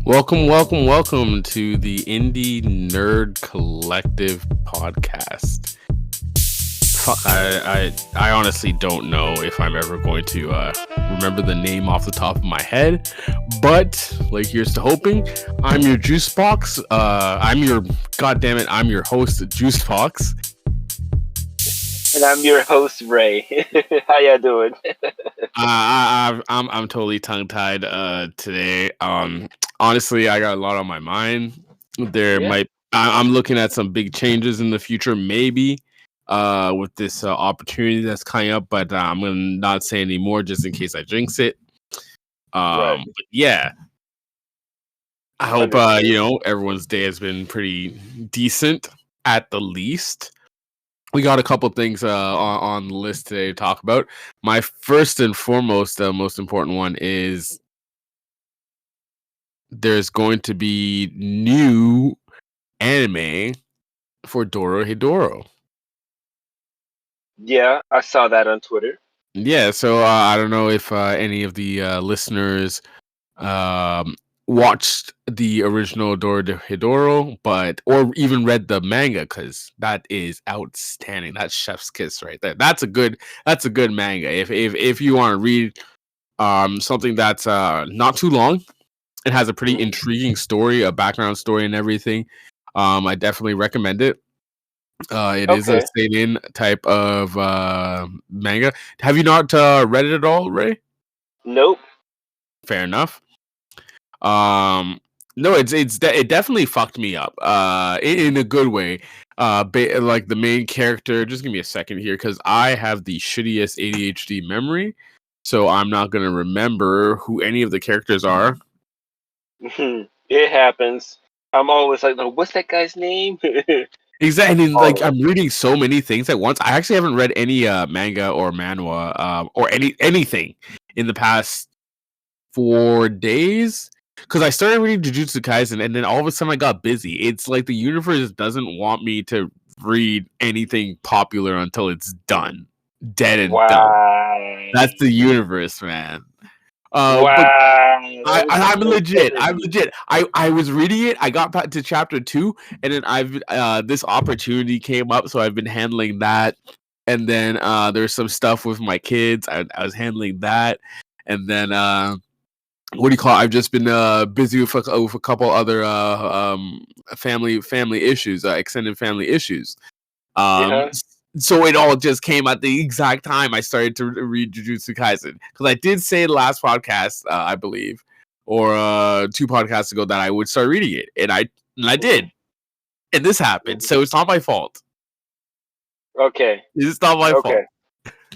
Welcome to the Indie Nerd Collective podcast. I honestly don't know if I'm ever going to remember the name off the top of my head, but like here's to hoping. I'm your Juicebox. I'm your host, Juicebox. And I'm your host, Ray. How y'all doing? I'm totally tongue tied today. Honestly, I got a lot on my mind. I'm looking at some big changes in the future, maybe with this opportunity that's coming up, but I'm gonna not say any more just in case I jinx it. Right. But yeah, I hope everyone's day has been pretty decent at the least. We got a couple things on the list today to talk about. My first and foremost, most important one is there's going to be new anime for Dorohedoro. Yeah, I saw that on Twitter. Yeah, so I don't know if any of the listeners watched the original Dorohedoro, or even read the manga, because that is outstanding. That's chef's kiss right there. That's a good manga. If you want to read something that's not too long, it has a pretty intriguing story, a background story, and everything. I definitely recommend it. It is a seinen type of manga. Have you not read it at all, Ray? Nope. Fair enough. No, it definitely fucked me up. In a good way. Like the main character. Just give me a second here, because I have the shittiest ADHD memory, so I'm not gonna remember who any of the characters are. It happens. I'm always like, what's that guy's name? Exactly. Like, I'm reading so many things at once. I actually haven't read any manga or manhwa or anything in the past 4 days, because I started reading Jujutsu Kaisen, and then all of a sudden I got busy. It's like the universe doesn't want me to read anything popular until it's done, dead and done. That's the universe, man. But I'm legit. I was reading it. I got back to chapter 2, and then this opportunity came up, so I've been handling that. And then there's some stuff with my kids. I was handling that, and then what do you call it? I've just been busy with a couple other family issues, extended family issues. So it all just came at the exact time I started to read Jujutsu Kaisen, because I did say the last podcast, I believe, or 2 podcasts ago, that I would start reading it, and I did, and this happened. So it's not my fault. Okay, it's not my fault.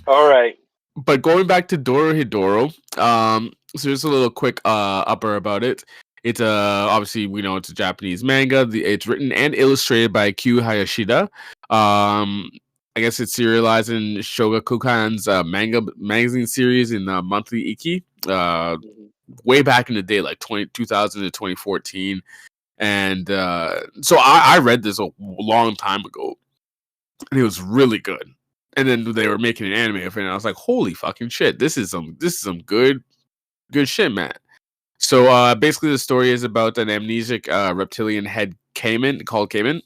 All right. But going back to Dorohedoro, so just a little quick upper about it. It's obviously, we know it's a Japanese manga. It's written and illustrated by Kyu Hayashida. I guess it's serialized in Shogakukan's magazine series in Monthly Ikki, way back in the day, like 2000 to 2014. And so I read this a long time ago, and it was really good. And then they were making an anime of it, and I was like, holy fucking shit, this is some good shit, man. So basically the story is about an amnesic reptilian head called Cayman,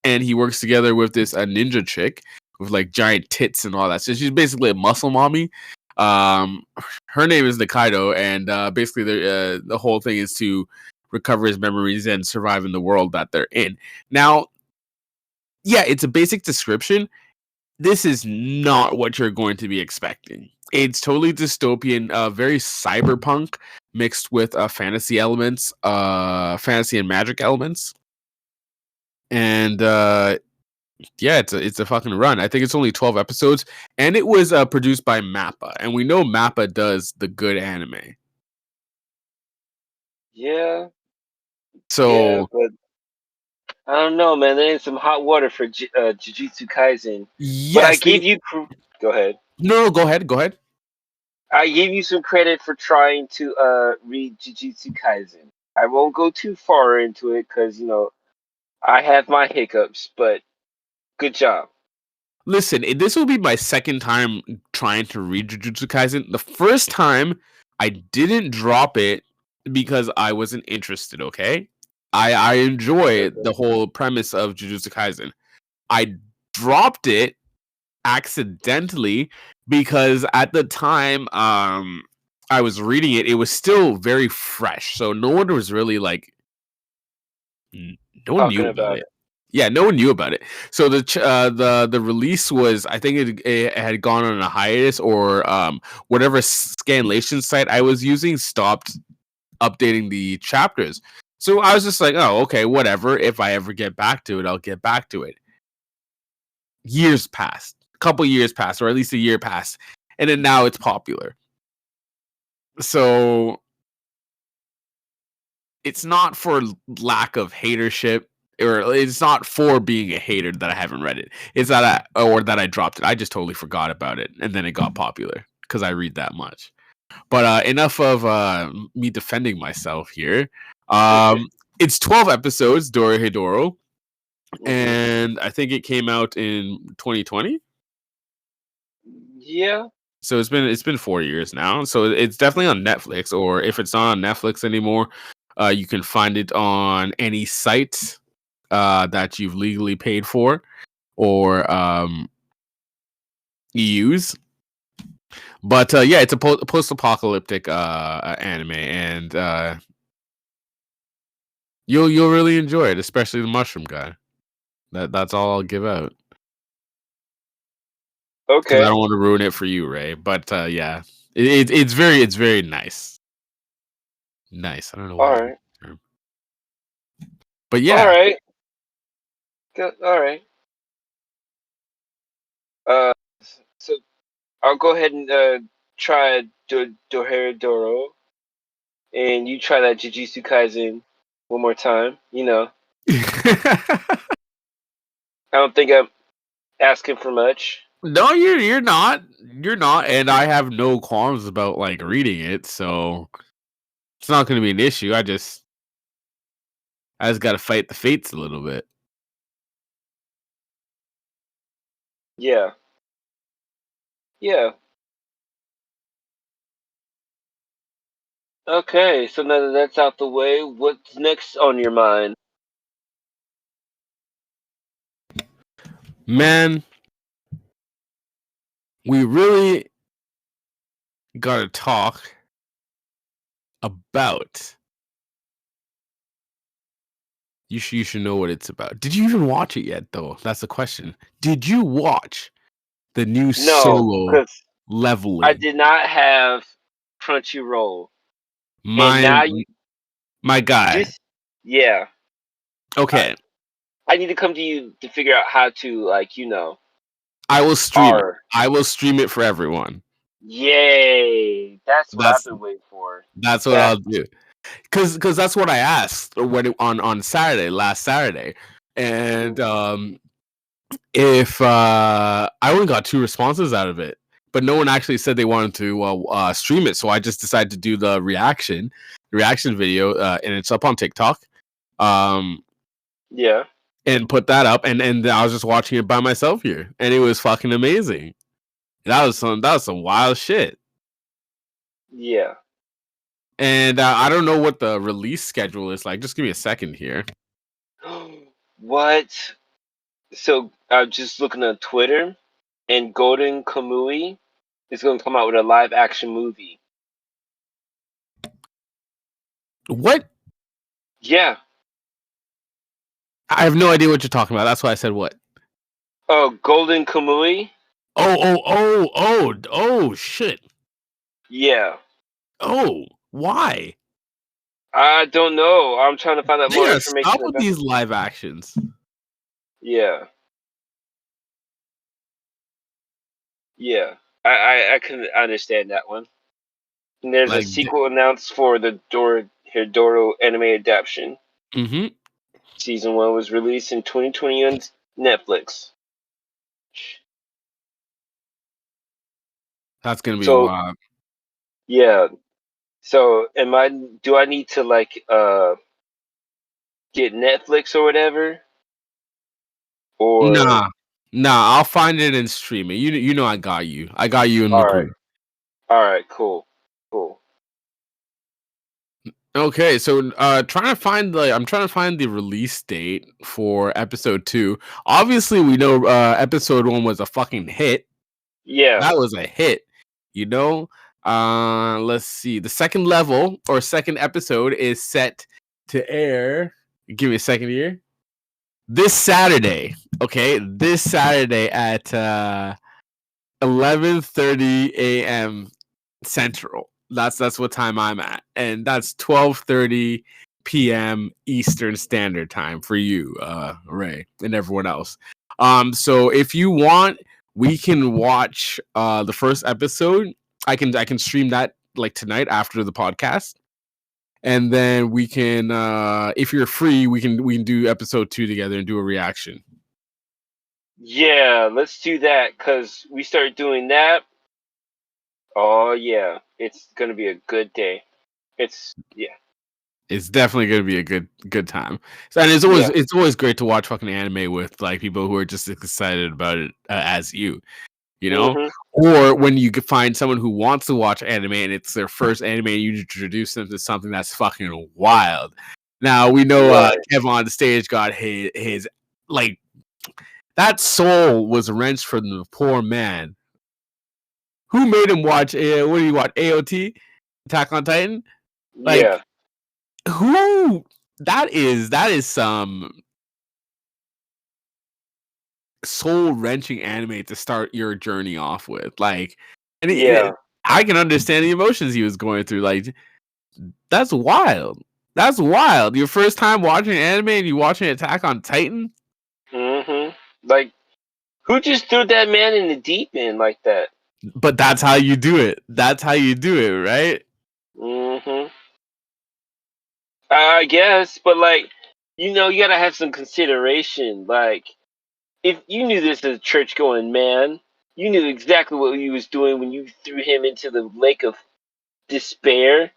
and he works together with this ninja chick with like giant tits and all that. So she's basically a muscle mommy. Her name is Nikaido, and basically the whole thing is to recover his memories and survive in the world that they're in. Now, yeah, it's a basic description. This is not what you're going to be expecting. It's totally dystopian, very cyberpunk mixed with fantasy elements, fantasy and magic elements. And yeah, it's a fucking run. I think it's only 12 episodes, and it was produced by Mappa, and we know Mappa does the good anime. Yeah. So, but I don't know, man. There ain't some hot water for Jujutsu Kaisen. yes, but I give you. Go ahead. No, go ahead. I give you some credit for trying to read Jujutsu Kaisen. I won't go too far into it because I have my hiccups, but good job. Listen, this will be my second time trying to read Jujutsu Kaisen. The first time I didn't drop it because I wasn't interested. Okay, I enjoy Okay. the whole premise of Jujutsu Kaisen. I dropped it accidentally because at the time I was reading it, it was still very fresh, so no one was really like no one knew Talking about about it. it. Yeah, no one knew about it. So the release was, I think it had gone on a hiatus, or whatever scanlation site I was using stopped updating the chapters. So I was just like, oh, okay, whatever. If I ever get back to it, I'll get back to it. Years passed, a couple years passed, or at least a year passed, and then now it's popular. So it's not for lack of hatership, or it's not for being a hater that I haven't read it. It's that or that I dropped it. I just totally forgot about it, and then it got popular because I read that much. But enough of me defending myself here. It's 12 episodes, Dorohedoro, Hmm. and I think it came out in 2020. Yeah. So it's been 4 years now. So it's definitely on Netflix, or if it's not on Netflix anymore, you can find it on any site that you've legally paid for, or use. But yeah, it's a post-apocalyptic anime, and you'll really enjoy it, especially the mushroom guy. That's all I'll give out, because I Okay. don't want to ruin it for you, Ray. But yeah, it's very nice. Nice. I don't know All why I right. used the term, but All yeah. right. Good. All right. Uh, so I'll go ahead and try Dorehedoro, and you try that Jujutsu Kaisen one more time. I don't think I'm asking for much. No, you're not, and I have no qualms about like reading it, so it's not going to be an issue. I just got to fight the fates a little bit. Yeah. Yeah. Okay. So now that that's out the way, what's next on your mind? Man, we really got to talk about. You should know what it's about. Did you even watch it yet, though? That's the question. Did you watch the new No, Solo because I Leveling? did not have Crunchyroll, and My now you my guy. just yeah. I, Okay, I need to come to you to figure out how to I will stream it. R. I will stream it for everyone. Yay! That's what I've That's been waiting for. that's what That I'll do. Cause that's what I asked when on Saturday, last Saturday, and if I only got two responses out of it, but no one actually said they wanted to stream it, so I just decided to do the reaction video, and it's up on TikTok, um, yeah, and put that up, and I was just watching it by myself here, and it was fucking amazing. That was some wild shit. yeah. And I don't know what the release schedule is like. Just give me a second here. What? So I'm just looking at Twitter, and Golden Kamui is going to come out with a live action movie. What? Yeah. I have no idea what you're talking about. That's why I said what. Oh, Golden Kamui. Oh, shit. Yeah. Oh, why? I don't know. I'm trying to find out They more gotta stop information with about. these live actions. Yeah. Yeah. I can understand that one. And there's a Like, sequel announced for the Dorehedoro anime adaptation. mm-hmm. Season 1 was released in 2020 on Netflix. That's gonna be So, wild. yeah. So, do I need to get Netflix or whatever? Or Nah, nah. I'll find it and stream it. You know I got you. I got you in all right. Magoo. All right, cool. Cool. Okay, so I'm trying to find the release date for episode 2. Obviously, we know episode 1 was a fucking hit. Yeah. That was a hit, you know. Let's see. The second level or second episode is set to air. Give me a second here. This Saturday, okay, this Saturday at 11:30 a.m. Central. That's what time I'm at, and that's 12:30 p.m. Eastern Standard Time for you, Ray, and everyone else. So if you want, we can watch the first episode. I can stream that like tonight after the podcast, and then we can, if you're free, we can do episode 2 together and do a reaction. Yeah, let's do that because we start doing that. Oh yeah, it's gonna be a good day. Yeah, It's definitely going to be a good time. So, and yeah. it's always great to watch fucking anime with like people who are just as excited about it as you know. Mhm. Or when you could find someone who wants to watch anime and it's their first anime, and you introduce them to something that's fucking wild. Now we know Right. Kevin on the stage got his like that soul was wrenched from the poor man. Who made him watch? What do you watch? AOT, Attack on Titan. Like Yeah. who? That is some soul wrenching anime to start your journey off with. Like, and Yeah. I can understand the emotions he was going through. Like, that's wild. That's wild. Your first time watching anime and you watching Attack on Titan. Mhm. Like, who just threw that man in the deep end like that? But that's how you do it. That's how you do it, right? Mhm. I guess, but like, you gotta have some consideration. Like, if you knew this as a church-going man, you knew exactly what he was doing when you threw him into the lake of despair.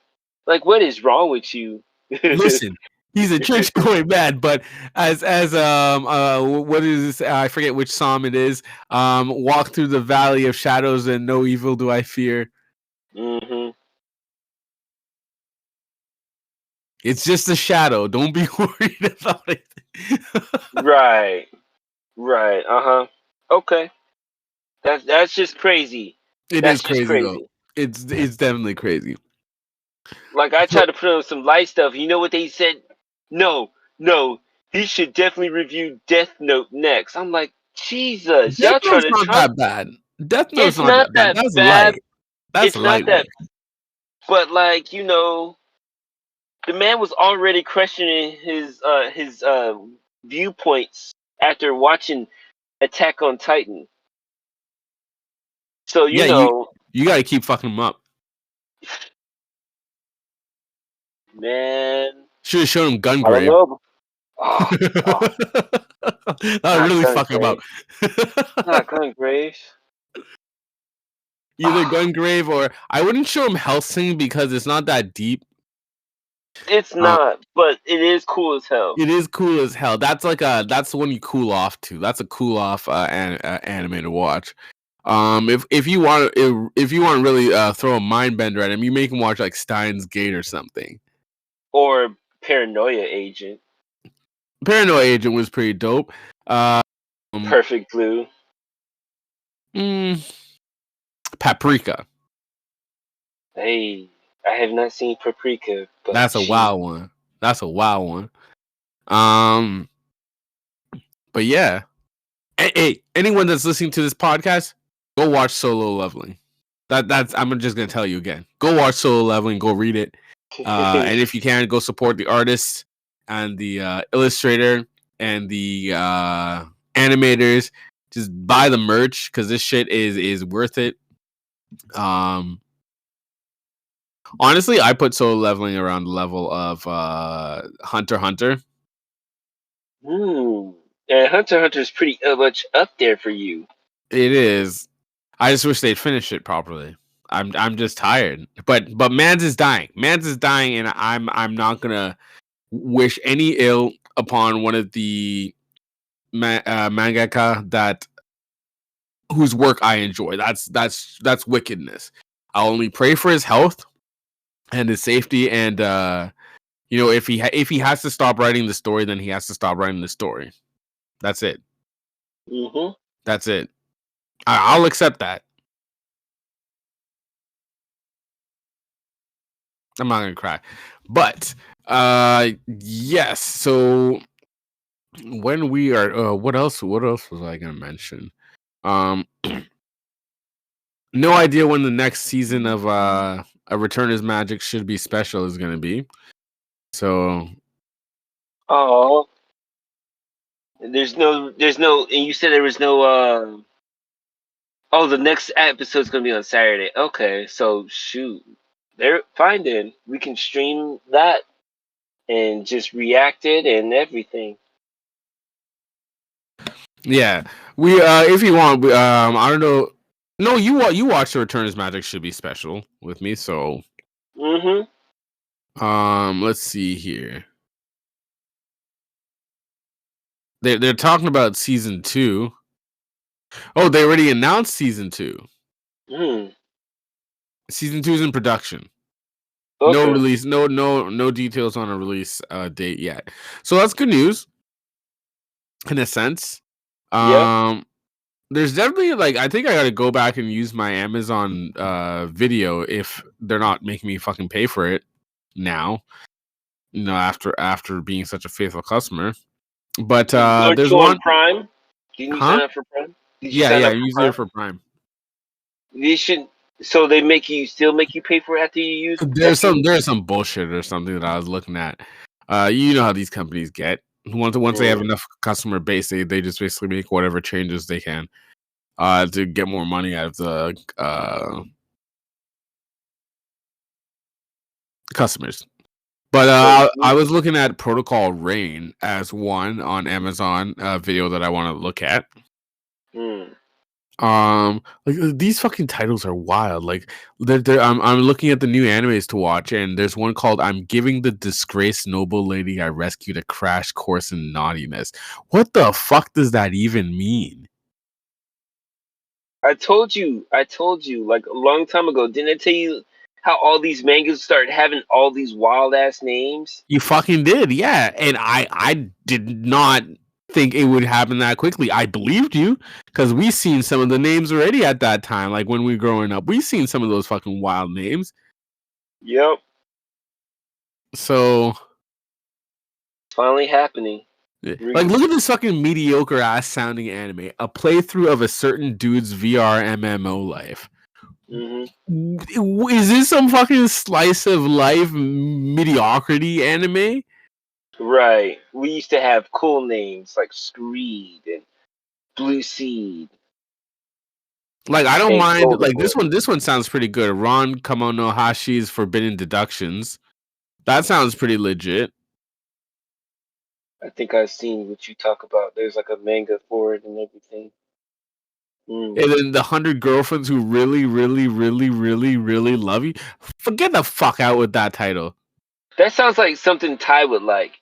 Like, what is wrong with you? Listen, he's a church going man, but as what is this? I forget which psalm it is. Walk through the valley of shadows and no evil do I fear. Mhm. It's just a shadow. Don't be worried about it. Right. Right. Uh huh. Okay. That's just crazy. It is That's just crazy though. crazy. It's definitely crazy. Like I So tried to put on some light stuff. You know what they said? No, no. He should definitely review Death Note next. I'm like, Jesus, Death y'all trying Note's to not trump. that bad. Death Note's It's not not that bad. that That's bad. light. That's It's not that. lightweight. But like the man was already questioning his viewpoints after watching Attack on Titan. So Yeah, you got to keep fucking him up. man, Should have shown him I don't Gungrave. know. Oh, oh, That would not really fuck him up. Gungrave. Not Gungrave. Either Gungrave or I wouldn't show him Helsing because it's not that deep. It's Uh, not, but it is cool as hell. it is cool as hell. That's the one you cool off to. That's a cool off anime to watch. If you want if you want to really throw a mind bender at him, you make him watch like Steins Gate or something. Or Paranoia Agent. Paranoid Agent was pretty dope. Um, Perfect Blue. mm, Paprika. Hey, I have not seen Paprika, but That's a she. wild one. That's a wild one. Um, but yeah. Hey, anyone that's listening to this podcast, go watch Solo Leveling. That's I'm just gonna tell you again. Go watch Solo Leveling. Go read it. And if you can, go support the artist and the illustrator and the animators. Just buy the merch because this shit is worth it. Honestly, I put Solo Leveling around the level of Hunter x Hunter. And Hunter x Hunter is pretty much up there for you. It is. I just wish they'd finish it properly. I'm just tired. But Mans is dying. Mans is dying, and I'm not gonna wish any ill upon one of the mangaka that whose work I enjoy. That's wickedness. I'll only pray for his health and his safety and You know, if he has to stop writing the story, then he has to stop writing the story. That's it. Mm-hmm. That's it. I'll accept that. I'm not gonna cry, but yes. So when we are, what else? What else was I gonna mention? Um, no idea when the next season of a Return is Magic should be special is gonna be. So Oh, there's no, and you said there was no. Oh, the next episode's gonna be on Saturday. Okay, so shoot, they're fine then. We can stream that and just react it and everything. yeah, we if you want, I don't know. No, you watch the Return is Magic should be special with me. So Mm-hmm. let's see here. They're talking about season 2. Oh, they already announced season 2. Mm. Season 2 is in production. No Okay. release, no details on a release date yet. So that's good news in a sense. Yep. There's definitely like I think I got to go back and use my Amazon video if they're not making me fucking pay for it now. You know, after being such a faithful customer. But Aren't there's you on one, Prime? Didn't you huh? sign up for Prime? Did you Yeah, sign yeah, up for use it Prime? for Prime. They should. So they still make you pay for it after you use There's some bullshit or something that I was looking at. You know how these companies get. Once they have Mm. enough customer base, they just basically make whatever changes they can to get more money out of the customers. But So. I was looking at Protocol Rain as one on Amazon video that I want to look at. Mm. Like these fucking titles are wild. Like I'm looking at the new animes to watch, and there's one called "I'm Giving the Disgraced Noble Lady I Rescued a Crash Course in Naughtiness." What the fuck does that even mean? I told you. Like a long time ago. Didn't I tell you how all these mangas start having all these wild ass names? You fucking did, yeah. And I did not think it would happen that quickly. I believed you because we seen some of the names already at that time. Like when we were growing up, we seen some of those fucking wild names. Yep. So Finally happening. like, look at this fucking mediocre ass sounding anime. A playthrough of a certain dude's VR MMO life. Hmm. Is this some fucking slice of life mediocrity anime? Right. We used to have cool names like Screed and Blue Seed Like, I don't and mind. Golden Like Boy. this one sounds pretty good. Ron Kamonohashi's Forbidden Deductions. That sounds pretty legit. I think I've seen what you talk about. There's like a manga for it and everything. Mm. And then the 100 girlfriends who really, really, really, really, really love you. Forget the fuck out with that title. That sounds like something Ty would like.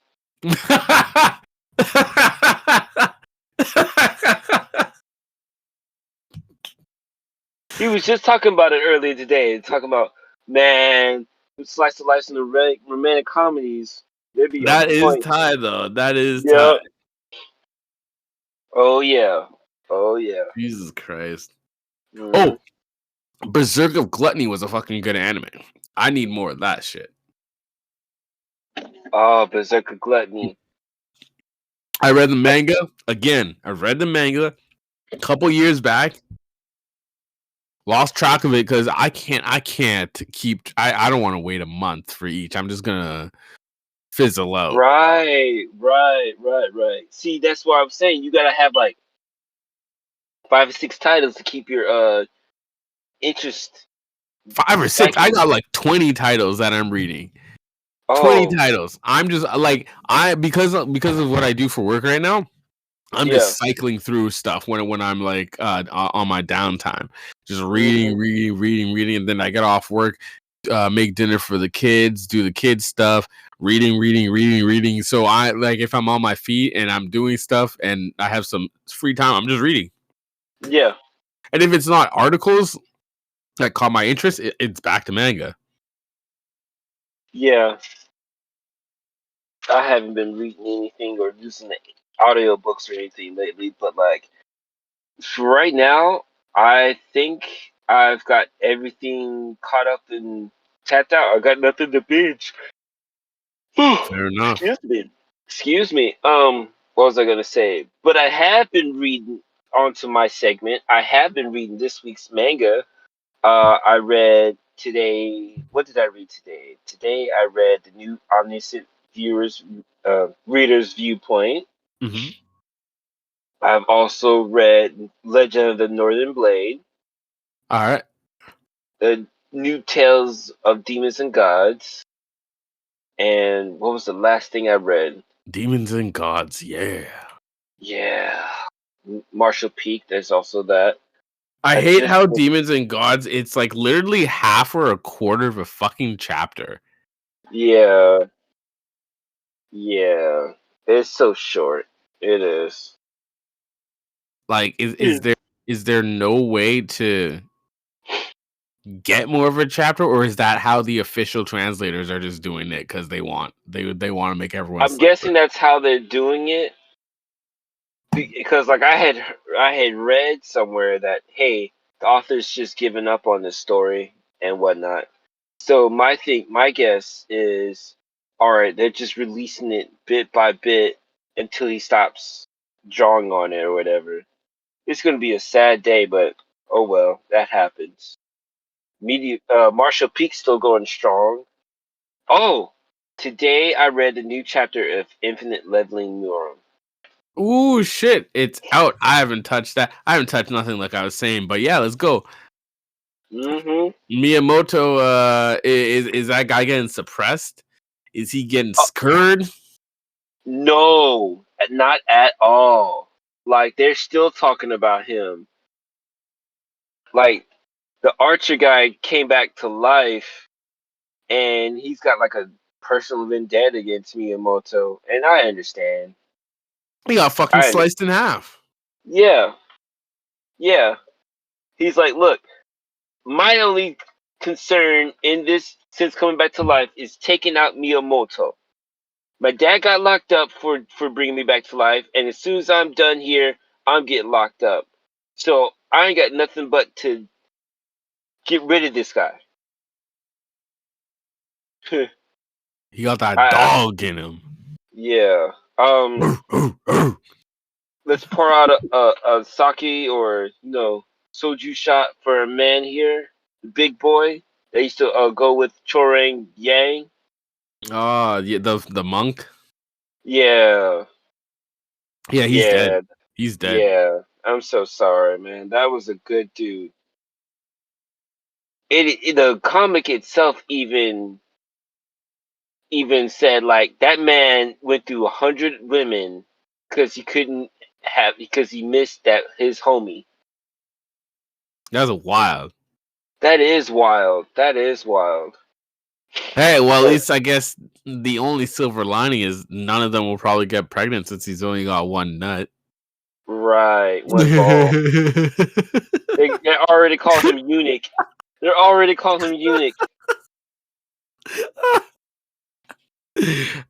He was just talking about it earlier today. Talking about, man, slice of life in the romantic comedies. They'd be on That is point. Ty, though. That is Ty. Yep. Oh yeah. Oh yeah. Jesus Christ. Hmm. Oh, Berserk of Gluttony was a fucking good anime. I need more of that shit. Oh, Berserker Gluttony. I read the manga again. I read the manga a couple years back. Lost track of it because I can't keep. I don't want to wait a month for each. I'm just gonna fizzle out. Right. See, that's why I'm saying you gotta have like 5 or 6 titles to keep your interest 5 or 6. I psychic. got like 20 titles that I'm reading. 20 Oh, titles. I'm just like because of what I do for work right now. I'm yeah. just cycling through stuff when I'm like on my downtime, just Hmm. reading, and then I get off work, make dinner for the kids, do the kids stuff, reading. So I like if I'm on my feet and I'm doing stuff and I have some free time, I'm just reading. Yeah. And if it's not articles that caught my interest, it's back to manga. Yeah. I haven't been reading anything or using the audiobooks or anything lately, but like for right now, I think I've got everything caught up and tapped out. I got nothing to binge. Fair enough. Excuse me. Excuse me. What was I gonna say? But I have been reading onto my segment. I have been reading this week's manga. I read today. What did I read today? Today I read the new Omniscient Viewers Reader's Viewpoint. Hmm. I've also read Legend of the Northern Blade, All right. the new Tales of Demons and Gods, and what was the last thing I read? Demons and Gods. Yeah. Yeah, Marshall Peak. There's also that. I I hate just how Demons and Gods, it's like literally half or a quarter of a fucking chapter. yeah, yeah. It's so short. It is. Like, is there no way to get more of a chapter, or is that how the official translators are just doing it because they want to make everyone I'm suffer? guessing that's how they're doing it because like I had read somewhere that hey, the author's just given up on this story and whatnot. So my guess is, all right, they're just releasing it bit by bit until he stops drawing on it or whatever. It's gonna be a sad day, but oh well, that happens. Marshall Peak's still going strong. Oh, today I read the new chapter of Infinite Leveling Neuron. Ooh, shit! It's out. I haven't touched that. I haven't touched nothing like I was saying, but yeah, let's go. Mm-hmm. Miyamoto, is that guy getting suppressed? Is he getting scurred? No, not at all. Like they're still talking about him. Like the Archer guy came back to life, and he's got like a personal vendetta against Miyamoto, and I understand. He got fucking I under- sliced in half. yeah, yeah. He's like, look, my only concern in this since coming back to life is taking out Miyamoto. My dad got locked up for bringing me back to life, and as soon as I'm done here, I'm getting locked up. So I ain't got nothing but to get rid of this guy. He got that I dog in him. yeah. Let's pour out a sake or soju shot for a man here, the big boy. They used to go with Chorang Yang. Oh, yeah, the monk. Yeah, Yeah, he's dead. yeah, He's dead. yeah. I'm so sorry, man. That was a good dude. The comic itself even said like that man went through 100 women because he couldn't have because he missed that his homie. That was wild. That is wild. That is wild. Hey, well, at But least I guess the only silver lining is none of them will probably get pregnant since he's only got one nut. right, one ball. They already call him eunuch. They're already calling him eunuch.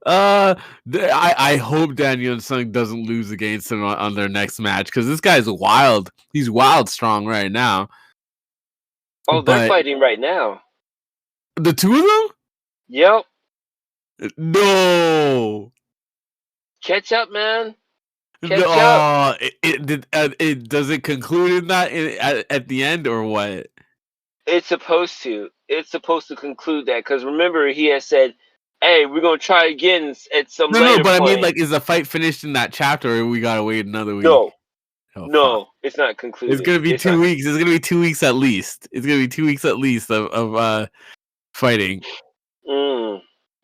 I hope Daniel Sung doesn't lose against him on their next match because this guy's wild. He's wild strong right now. Oh, they're But fighting right now. the two of Yep. them, no, Catch up, man. no. Catch up. It does it conclude in that at the end or what? It's supposed to. It's supposed to conclude that because remember he has said, "Hey, we're gonna try again at some No, later but I mean, point." like, is the fight finished in that chapter, or we gotta wait another week? No, Oh fuck! no, it's not It's concluded. gonna be It's two not. weeks. It's gonna be 2 weeks at least. It's gonna be 2 weeks at least of fighting.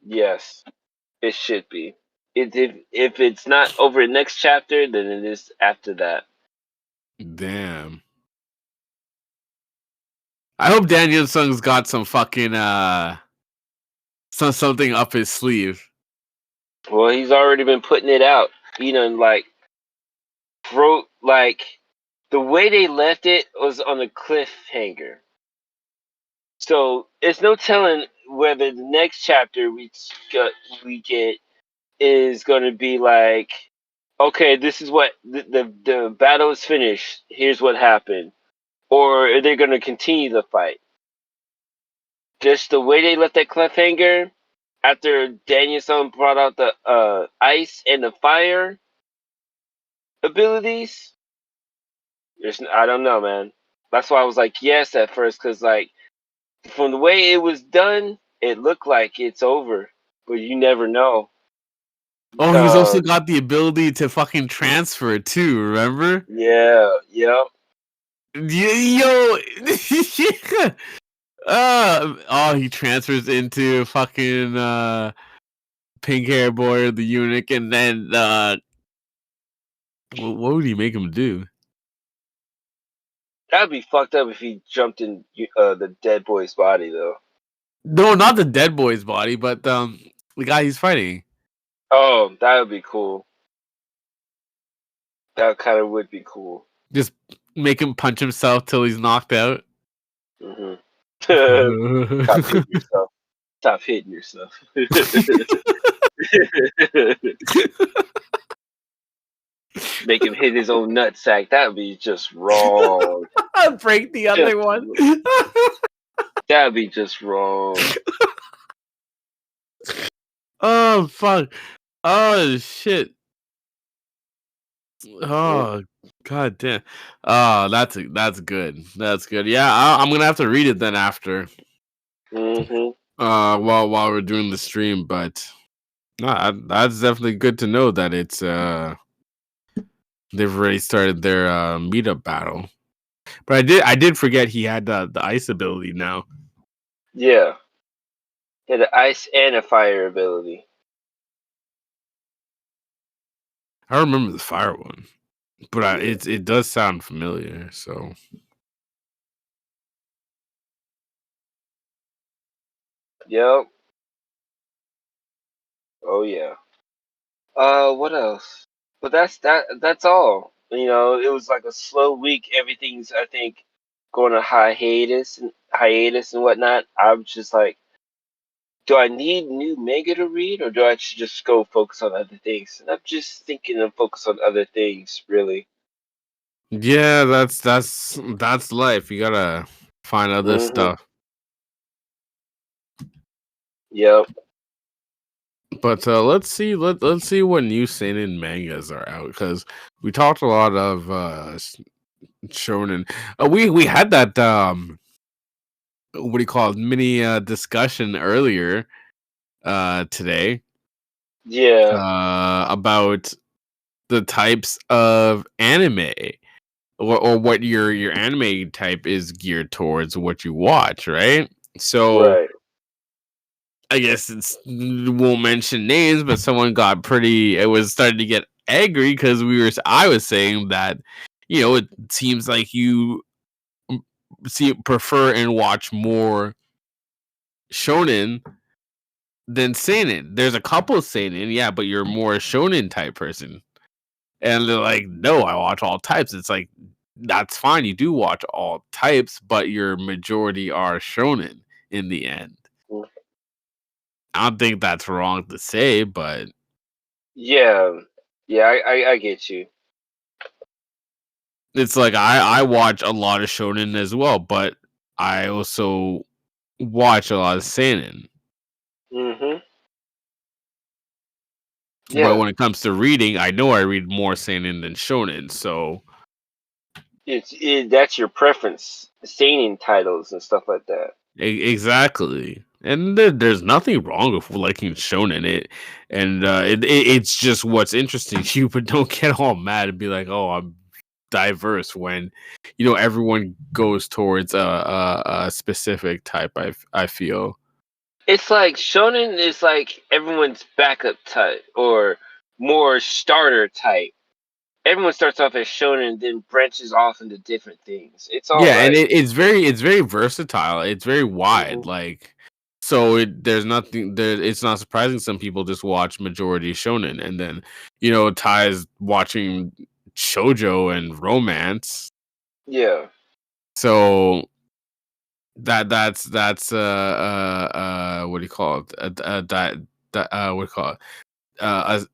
Yes, it should be. If it's not over the next chapter, then it is after that. Damn. I hope Daniel Sung's got some fucking something up his sleeve. Well, he's already been putting it out. Like like the way they left it was on a cliffhanger. So it's no telling whether the next chapter we get is going to be like, okay, this is what the battle is finished. Here's what happened, or are they going to continue the fight? Just the way they left that cliffhanger after Danielson brought out the ice and the fire abilities. I don't know, man. That's why I was like yes at first, because like from the way it was done, it looked like it's over, but you never know. Oh, he's also got the ability to fucking transfer too. Remember? Yeah, yep. Yo, he transfers into fucking pink hair boy, the eunuch, and then what would he make him do? That'd be fucked up if he jumped in the dead boy's body, though. No, not the dead boy's body, but the guy he's fighting. Oh, that would be cool. That kind of would be cool. Just make him punch himself till he's knocked out. Mm-hmm. Stop hitting yourself. Stop hitting yourself. Make him hit his own nutsack. That would be just wrong. Break the other one. That would be just wrong. Oh fuck! Oh shit! Oh god damn! Oh, that's good. That's good. Yeah, I'm gonna have to read it then after. Mm-hmm. While we're doing the stream, but that's definitely good to know that it's they've already started their meetup battle. But I did forget he had the ice ability now. Yeah. He had an ice and a fire ability. I remember the fire one, but it does sound familiar. So Yep. Oh yeah. What else? But that's all. You know, it was like a slow week. Everything's, I think, going to hiatus and whatnot. I'm just like, do I need new manga to read, or do I should just go focus on other things? And I'm just thinking of focus on other things, really. yeah, that's life. You gotta find other Mm-hmm. stuff. Yep. But let's see let's see what new seinen mangas are out, because we talked a lot of shonen. We had that what do you call it, mini discussion earlier today Yeah. about the types of anime, or what your anime type is geared towards, what you watch, right? So Right. I guess won't mention names, but someone got pretty. It was starting to get angry because I was saying that, it seems like you prefer and watch more shonen than seinen. There's a couple of seinen, yeah, but you're more a shonen type person. And they're like, no, I watch all types. It's like, that's fine. You do watch all types, but your majority are shonen in the end. Mm. I don't think that's wrong to say, but Yeah. Yeah. I get you. it's like I watch a lot of shonen as well, but I also watch a lot of seinen. Mm-hmm. But Yeah. when it comes to reading, I know I read more seinen than shonen, so That's your preference, seinen titles and stuff like that. exactly. And there's nothing wrong with liking shonen. It's just what's interesting to you, but don't get all mad and be like, "Oh, I'm diverse," when everyone goes towards a specific type. I feel. It's like shonen is like everyone's backup type or more starter type. Everyone starts off as shonen, then branches off into different things. It's all Yeah, and right. it's very versatile. It's very wide. Mm-hmm. Like, so there's nothing there. It's not surprising some people just watch majority shonen, and then Ty's watching shojo and romance. Yeah. So that's what do you call it? What do you call it? uh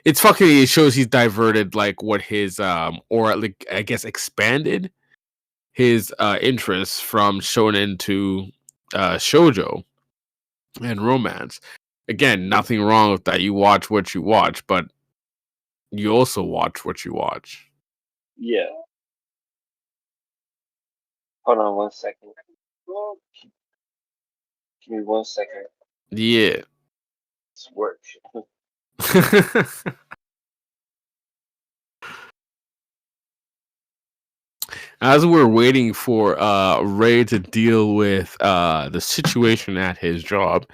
it's fucking it shows he's diverted like what his or like I guess expanded his interests from shonen to shoujo and romance. Again, nothing wrong with that. You watch what you watch, but you also watch what you watch. Yeah. Hold on 1 second. Give me 1 second. Yeah. It's work. As we're waiting for Ray to deal with the situation at his job,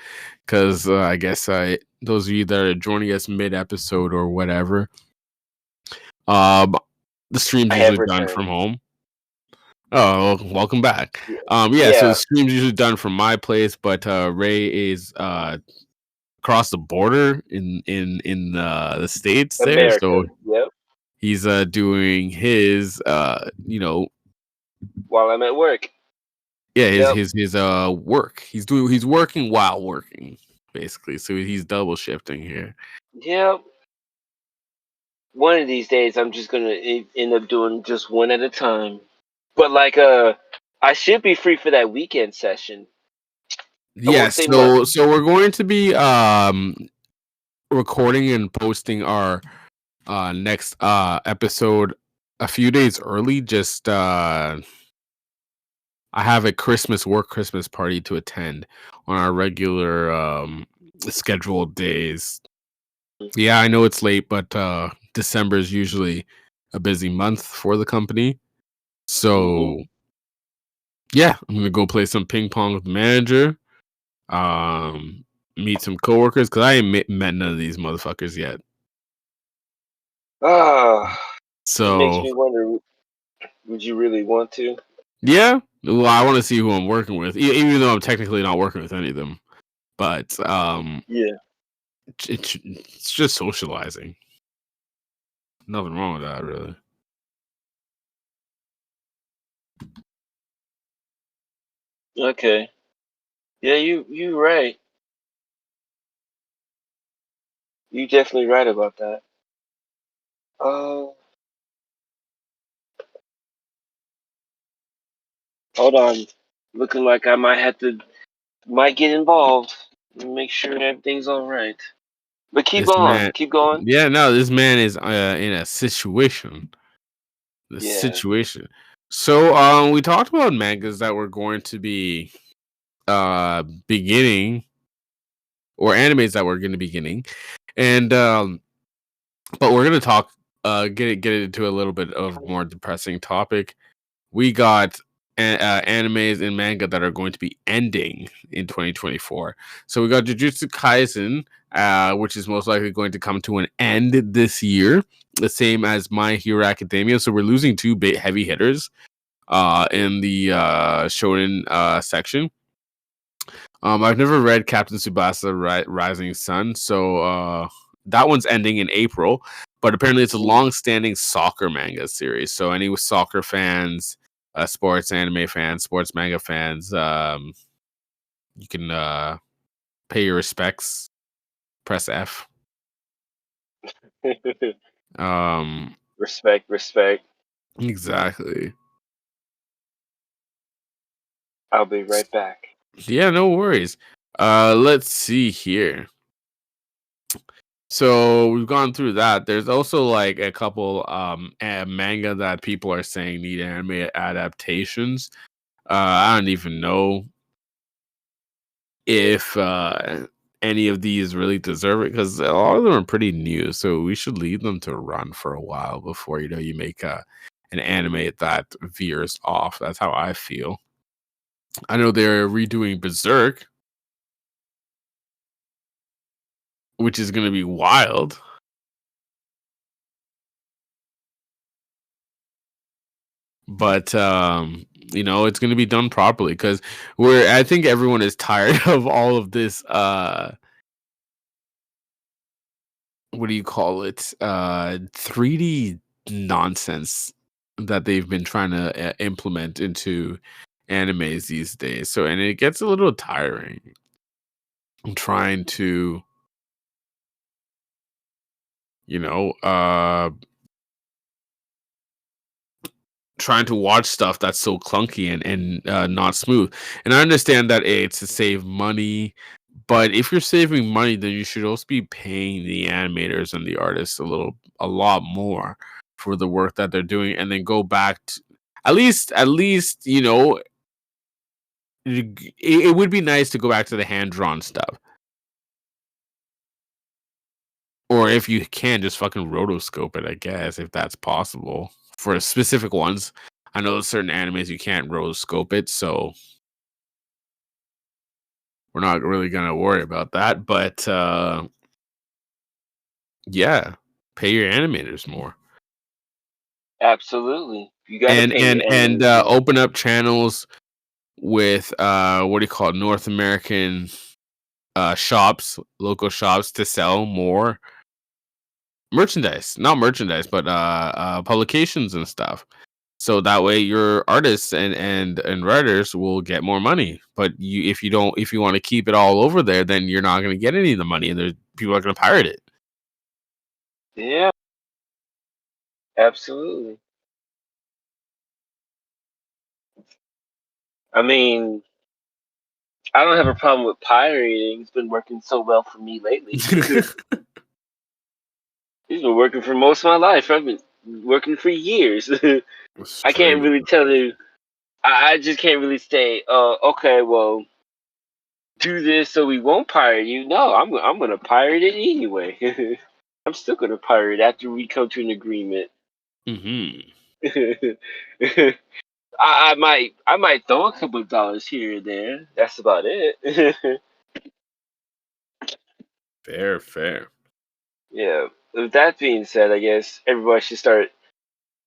because I guess those of you that are joining us mid episode or whatever, um, the stream's I have usually done returned. from home. Oh, well, welcome back. Yeah. Yeah, so the Yeah. stream's usually done from my place, but Ray is across the border in the states there, America. so Yep. he's doing his While I'm at work. yeah, Yep. his work. He's working while working, basically. So he's double shifting here. Yep. One of these days, I'm just gonna end up doing just one at a time. But like, I should be free for that weekend session. I won't Yes, say much. so we're going to be recording and posting our next episode a few days early. Just I have a Christmas party to attend on our regular scheduled days. Yeah, I know it's late, but December is usually a busy month for the company. So yeah, I'm gonna go play some ping pong with the manager. Um, meet some coworkers because I ain't met none of these motherfuckers yet. Ah, it makes So me wonder. Would you really want to? yeah, well, I want to see who I'm working with, even though I'm technically not working with any of them. But Yeah. it's just socializing. Nothing wrong with that, really. Okay. Yeah, you right. You definitely right about that. Uh, hold on. Looking like I might get involved and make sure everything's all right. But keep This going. man, Keep going. yeah, no, this man is in a situation. The Yeah. situation. So, we talked about mangas that were going to be beginning, or animes that were going to be beginning, and but we're going to talk get into a little bit of more depressing topic. We got animes and manga that are going to be ending in 2024. So we got Jujutsu Kaisen, which is most likely going to come to an end this year, the same as My Hero Academia. So we're losing two big heavy hitters in the shonen section. I've never read Captain Tsubasa Rising Sun, so that one's ending in April. But apparently, it's a long-standing soccer manga series. So any soccer fans, sports anime fans, sports manga fans, you can pay your respects. Press F. Respect, respect. Exactly. I'll be right back. Yeah, no worries. Let's see here. So we've gone through that. There's also like a couple manga that people are saying need anime adaptations. I don't even know if any of these really deserve it because a lot of them are pretty new. So we should leave them to run for a while before you make an anime that veers off. That's how I feel. I know they're redoing Berserk, which is going to be wild. But it's going to be done properly because I think everyone is tired of all of this what do you call it 3D nonsense that they've been trying to implement into animes these days. So and it gets a little tiring. I'm trying to you know, trying to watch stuff that's so clunky and not smooth. And I understand that it's to save money, but if you're saving money, then you should also be paying the animators and the artists a lot more for the work that they're doing, and then go back to at least it would be nice to go back to the hand drawn stuff. Or if you can, just fucking rotoscope it, I guess, if that's possible. For specific ones. I know certain animes you can't rotoscope it, so we're not really gonna worry about that. But yeah, pay your animators more. Absolutely, you got to And pay and your and animators more. open up channels with what do you call it, North American shops, local shops to sell more merchandise. Not merchandise, but publications and stuff. So that way your artists and writers will get more money. But if you want to keep it all over there, then you're not going to get any of the money, and there's people are going to pirate it. Yeah, absolutely. I mean, I don't have a problem with pirating. It's been working so well for me lately. It's been working for most of my life. I've been working for years. I can't Straight really up. tell you. I just can't really say, okay, well, do this so we won't pirate you. No, I'm gonna pirate it anyway. I'm still gonna pirate after we come to an agreement. Mm-hmm. I might throw a couple of dollars here and there. That's about it. Fair, fair. Yeah. With that being said, I guess everybody should start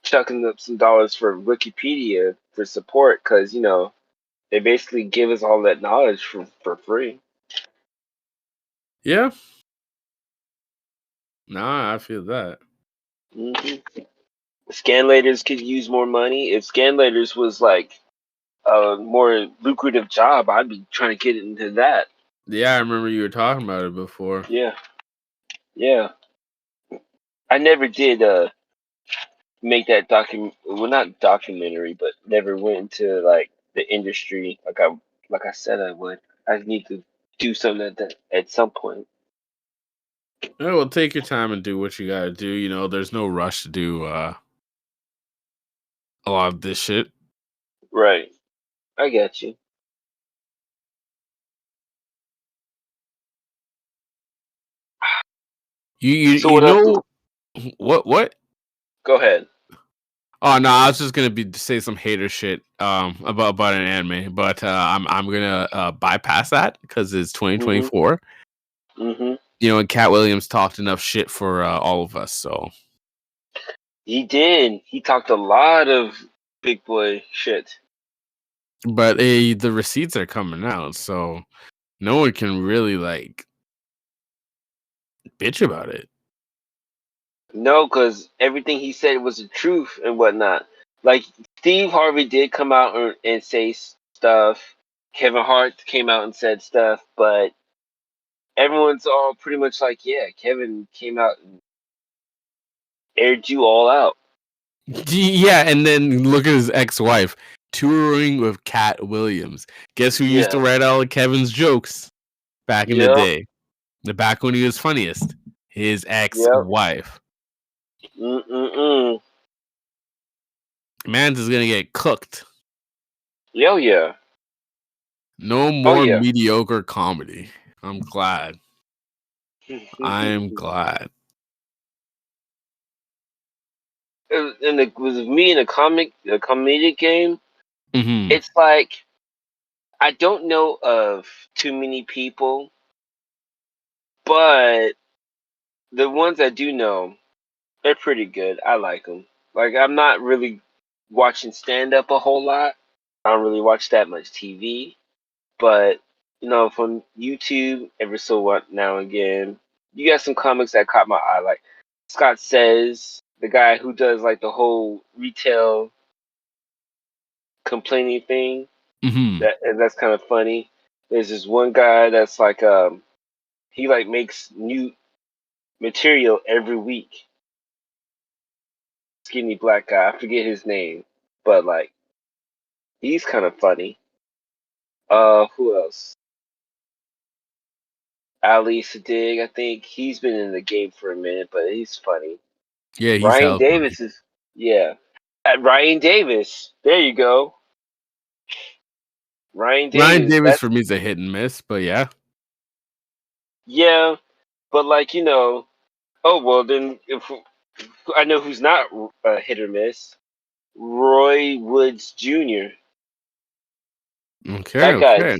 chucking up some dollars for Wikipedia for support, because they basically give us all that knowledge for free. Yeah. Nah, I feel that. hmm Scanlators could use more money. If Scanlators was like a more lucrative job, I'd be trying to get into that. Yeah, I remember you were talking about it before. Yeah, yeah. I never did make that well, not documentary, but never went into like the industry like I said I would. I need to do something at some point. Yeah, well, take your time and do what you gotta do. There's no rush to do a lot of this shit. Right. I get you. You you So you what else? know what? Go ahead. Oh no, I was just gonna be say some hater shit about an anime, but I'm gonna bypass that because it's Mhm. 2024. Mhm. And Cat Williams talked enough shit for all of us. So, He did. He talked a lot of big boy shit. but the receipts are coming out, so no one can really like bitch about it. No, because everything he said was the truth and whatnot. Like Steve Harvey did come out and say stuff. Kevin Hart came out and said stuff, but everyone's all pretty much like, yeah, Kevin came out and aired you all out. Yeah, and then look at his ex-wife touring with Cat Williams. Guess who used to Yeah. write all of Kevin's jokes back in the Yep. day? Back when he was funniest, his Yep. ex-wife. Mm-mm-mm. Mans is gonna get cooked. Oh yeah. No Oh more yeah. mediocre comedy. I'm glad. I'm glad. And with me in a comedic game, Hmm. it's like I don't know of too many people, but the ones I do know, they're pretty good. I like them. Like I'm not really watching stand up a whole lot. I don't really watch that much TV, but from YouTube, every so what now and again, you got some comics that caught my eye, like Scott Says, the guy who does like the whole retail complaining thing. Hmm. That's kind of funny. There's this one guy that's like he like makes material every week. Skinny black guy. I forget his name, but like he's kind of funny. Who else? Ali Sadiq, I think he's been in the game for a minute, but he's funny. Yeah, he's Ryan hella funny. Davis is, yeah. Ryan Davis, there you go. Ryan Ryan Davis, Davis that's for me is a hit and miss, but yeah. yeah, but like oh well, then if I know who's not a hit or miss, Roy Woods Jr. Okay, That okay. guy's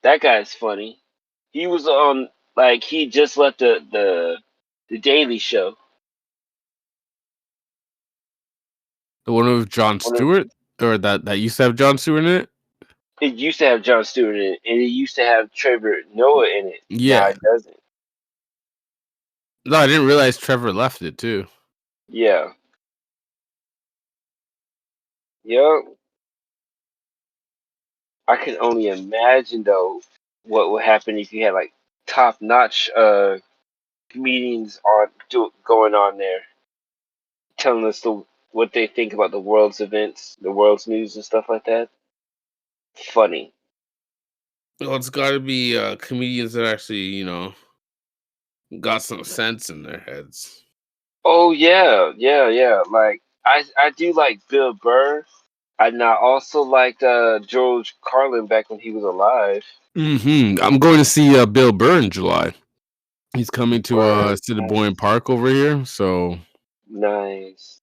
that guy's funny. He was on like he just left the Daily Show. The one with John One of- Stewart, or that used to have John Stewart in it. It used to have Jon Stewart in it, and it used to have Trevor Noah in it. Now Yeah. it doesn't. No, I didn't realize Trevor left it too. Yeah. Yep. I can only imagine though what would happen if you had like top notch comedians going on there telling us what they think about the world's events, the world's news and stuff like that. Funny. Well, it's got to be comedians that actually, got some sense in their heads. Oh yeah, yeah, yeah. Like I do like Bill Burr. And I also liked George Carlin back when he was alive. I'm going to see Bill Burr in July. He's coming to Word. Cinnabon Nice. Park over here. So Nice.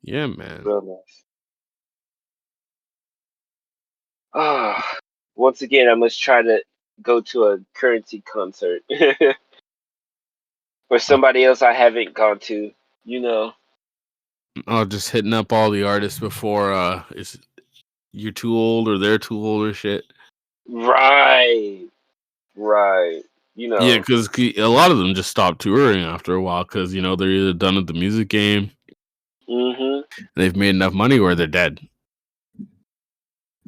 yeah, man. Real nice. Ah, once again, I must try to go to a Currency concert or I'll, somebody else I haven't gone to. You know, I'll just hitting up all the artists before it's you're too old or they're too old or shit. right, right. You Yeah, know, because a lot of them just stop touring after a while because they're either done with the music game, mm-hmm. they've made enough money, or they're dead.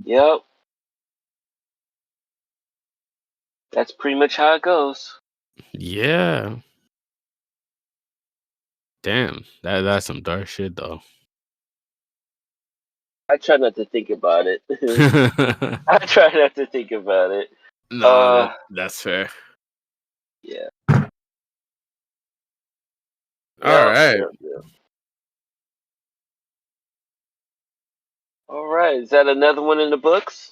Yep, that's pretty much how it goes. Yeah, damn, that's some dark shit though. I try not to think about it. I try not to think about it. No, Uh, that's fair. yeah. All Yep, right. yep, yep. All right, is that another one in the books?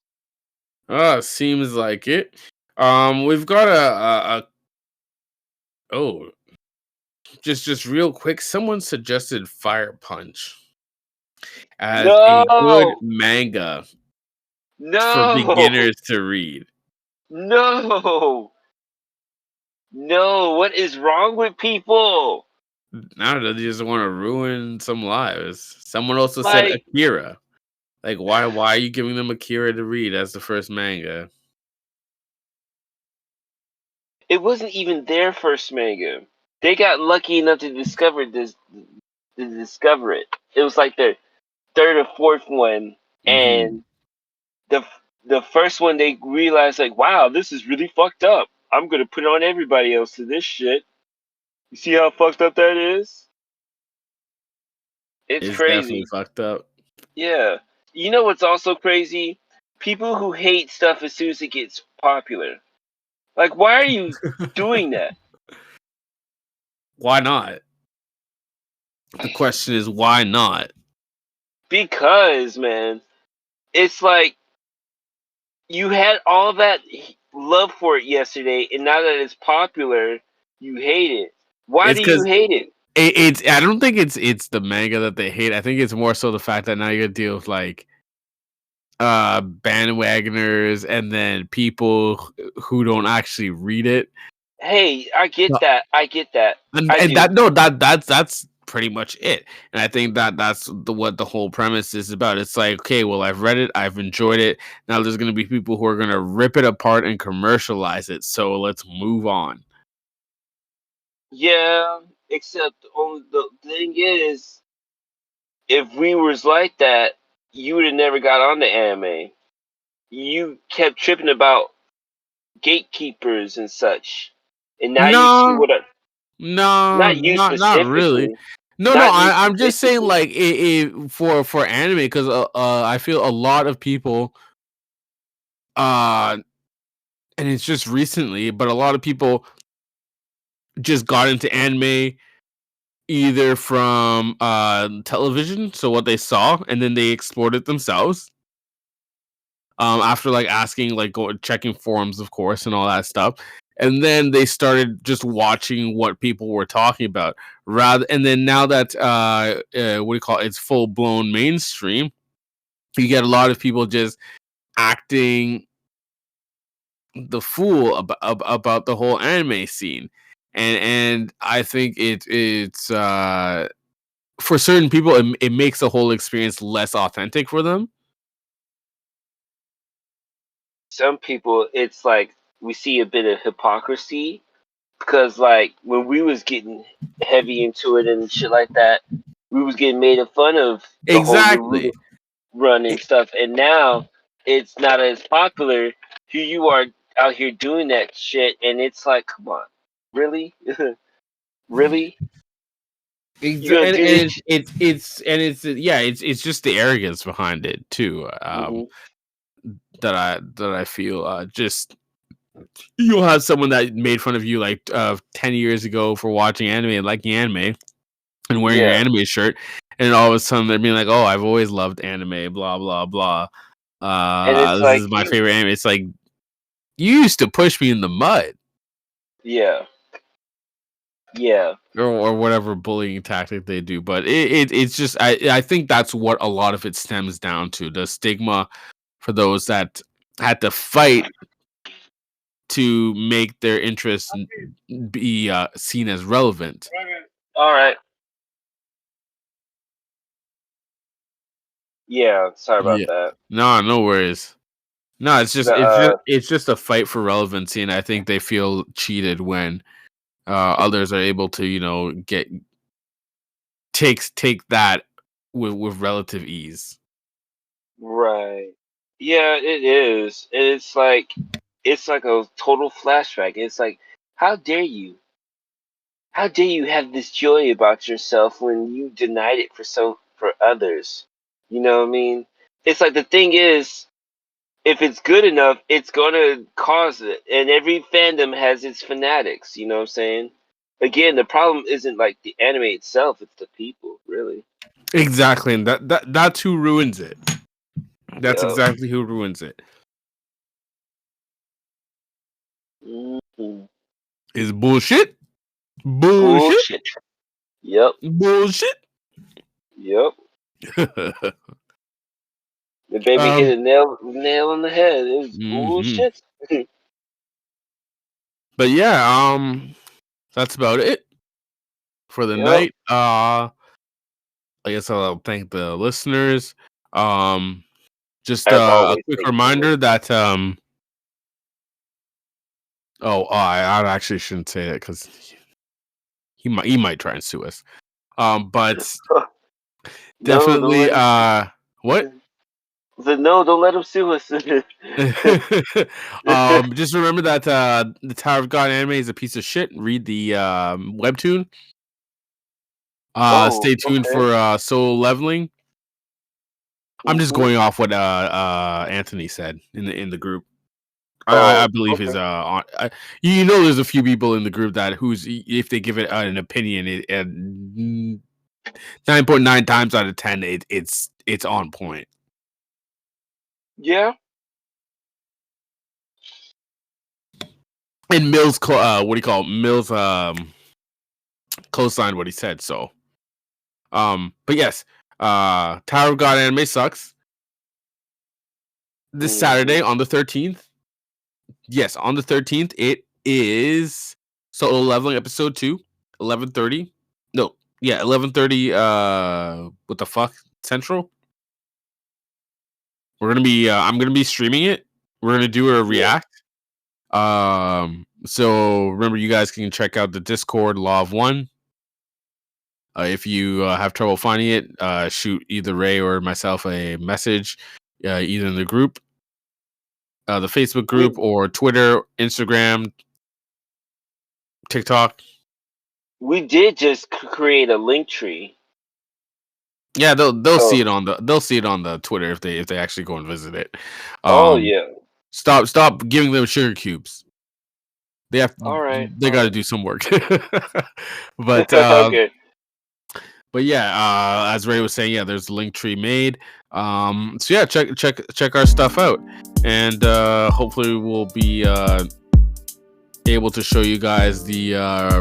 Seems like it. We've got a oh, just real quick. Someone suggested Fire Punch as a good No, manga for no, beginners to read. no, no. What is wrong with people? I don't know. They just want to ruin some lives. Someone also said Like, Akira. Like, why are you giving them Akira to read as the first manga? it wasn't even their first manga. They got lucky enough to discover this, to discover it. It was like their third or fourth one, Hmm. and the the first one they realized like, wow, this is really fucked up. I'm gonna put on everybody else to this shit. You see how fucked up that is? It's It's definitely crazy. fucked up. Yeah. You know what's also crazy? People who hate stuff as soon as it gets popular. Like, why are you doing that? Why not? The question is, why not? Because, man, it's like you had all that love for it yesterday, and now that it's popular, you hate it. Why It's do you because hate it? it's. I don't think it's the manga that they hate. I think it's more so the fact that now you gotta deal with like bandwagoners and then people who don't actually read it. Hey, I get No, that. I get that. and I and do. that no that's pretty much it. And I think that's what the whole premise is about. It's like, okay, well, I've read it, I've enjoyed it. Now there's gonna be people who are gonna rip it apart and commercialize it. So let's move on. Yeah, except only the thing is, if we was like that, you would have never got on the anime. You kept tripping about gatekeepers and such, and now you see No, what I. No, Not you not really. specifically. No, no. Not you I'm just saying specifically. like for anime because I feel a lot of people uh and it's just recently, but a lot of people just got into anime either from television, so what they saw, and then they explored it themselves. After like asking, like checking forums, of course, and all that stuff, and then they started just watching what people were talking about. Rather, and then now that what do you call it? It's full blown mainstream. You get a lot of people just acting the fool about the whole anime scene, and I think it's for certain people it makes the whole experience less authentic for them. Some people, it's like we see a bit of hypocrisy because, like, when we was getting heavy into it and shit like that, we was getting made fun of the whole Naruto Exactly. run and E- stuff, and now it's not as popular. Here you are out here doing that shit, and it's like, come on, really, really, you gonna And do this? it's yeah, it's just the arrogance behind it too. Hmm. That I feel just you'll have someone that made fun of you like 10 years ago for watching anime and liking anime and wearing your Yeah, anime shirt, and all of a sudden they're being like, "Oh, I've always loved anime, blah blah blah. and it's This like is my favorite anime." It's like you used to push me in the mud yeah, yeah, or whatever bullying tactic they do, but it's just I think that's what a lot of it stems down to, the stigma for those that had to fight to make their interests be seen as relevant. all right, yeah. Sorry about Yeah. that. No, no worries. No, The it's just a fight for relevancy, and I think they feel cheated when others are able to, get take that with relative ease. right, yeah, it is. It's like a total flashback. It's like, how dare you? How dare you have this joy about yourself when you denied it for others? You know what I mean? It's like the thing is, if it's good enough, it's gonna cause it. And every fandom has its fanatics, you know what I'm saying? Again, the problem isn't like the anime itself, it's the people, really. Exactly, and that's who ruins it. That's Yep. exactly who ruins it. Hmm. Is bullshit, bullshit, Bullshit. Yep. bullshit. Yep. The baby um, hit a nail on the head. It was mhm. bullshit. But yeah, that's about it for the Yep. night. I guess I'll thank the listeners. Um, just As a always, quick thank you for reminder listening. that I actually shouldn't say that because he might try and sue us. But No, don't definitely let him. what? I said, no, don't let him sue us. Just remember that the Tower of God anime is a piece of shit. Read the webtoon. Oh, Stay tuned okay. for Solo Leveling. I'm just Hmm. going off what Anthony said in the group. I Oh, believe his okay. on. There's a few people in the group that who's if they give it an opinion, 9.9 times out of 10, it's on point. Yeah. And Mills, what do you call it? Mills? Co-signed what he said. So, but yes, Tower of God anime sucks. This Hmm. Saturday on the 13th. Yes, on the 13th, it is Solo Leveling episode 2, 11:30. No, yeah, 11:30. What the fuck? Central. I'm gonna be streaming it. We're gonna do a Yeah. react. So remember, you guys can check out the Discord Law of One. If you have trouble finding it, shoot either Ray or myself a message, either in the group, the Facebook We group, or Twitter, Instagram, TikTok. We did just create a link tree. Yeah, they'll So, see it on the Twitter if they actually go and visit it. oh Um, yeah. stop giving them sugar cubes. They All right. they All got to right. do some work. but Okay. but yeah, as Ray was saying, yeah, there's a link tree made. So yeah, check our stuff out, and hopefully we'll be able to show you guys the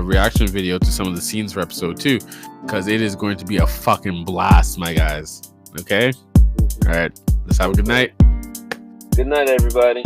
reaction video to some of the scenes for episode 2, because it is going to be a fucking blast, my guys. Okay, all right, let's have a good night. Good night, everybody.